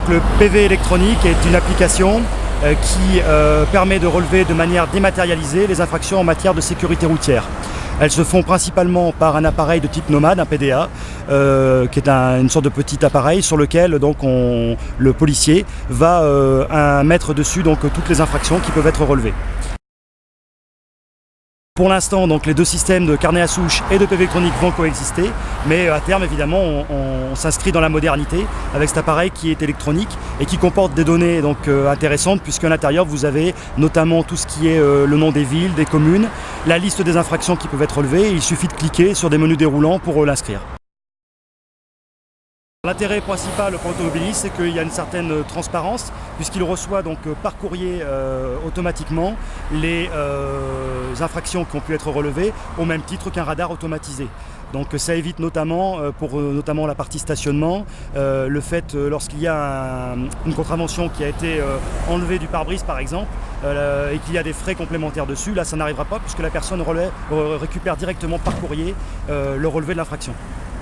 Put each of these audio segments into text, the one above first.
le PV électronique est une application qui permet de relever de manière dématérialisée les infractions en matière de sécurité routière. Elles se font principalement par un appareil de type nomade, un PDA, qui est une sorte de petit appareil sur lequel donc, le policier va mettre dessus donc, toutes les infractions qui peuvent être relevées. Pour l'instant, donc, les deux systèmes de carnet à souche et de PV électronique vont coexister, mais à terme, évidemment, on s'inscrit dans la modernité avec cet appareil qui est électronique et qui comporte des données donc, intéressantes, puisqu'à l'intérieur, vous avez notamment tout ce qui est le nom des villes, des communes, la liste des infractions qui peuvent être relevées. Il suffit de cliquer sur des menus déroulants pour l'inscrire. L'intérêt principal pour l'automobiliste, c'est qu'il y a une certaine transparence, puisqu'il reçoit donc par courrier automatiquement les infractions qui ont pu être relevées, au même titre qu'un radar automatisé. Donc ça évite notamment, pour notamment la partie stationnement, le fait lorsqu'il y a une contravention qui a été enlevée du pare-brise par exemple, et qu'il y a des frais complémentaires dessus, là ça n'arrivera pas puisque la personne récupère directement par courrier le relevé de l'infraction.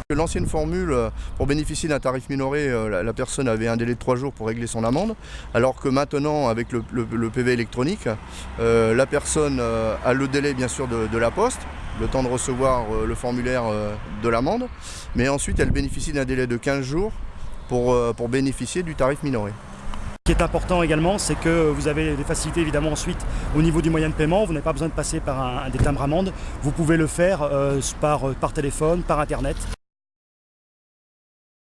L'ancienne formule, pour bénéficier d'un tarif minoré, la personne avait un délai de 3 jours pour régler son amende, alors que maintenant, avec le PV électronique, la personne a le délai bien sûr de la poste, le temps de recevoir le formulaire de l'amende, mais ensuite elle bénéficie d'un délai de 15 jours pour bénéficier du tarif minoré. Ce qui est important également, c'est que vous avez des facilités évidemment ensuite au niveau du moyen de paiement. Vous n'avez pas besoin de passer par des timbres amendes. Vous pouvez le faire par téléphone, par internet.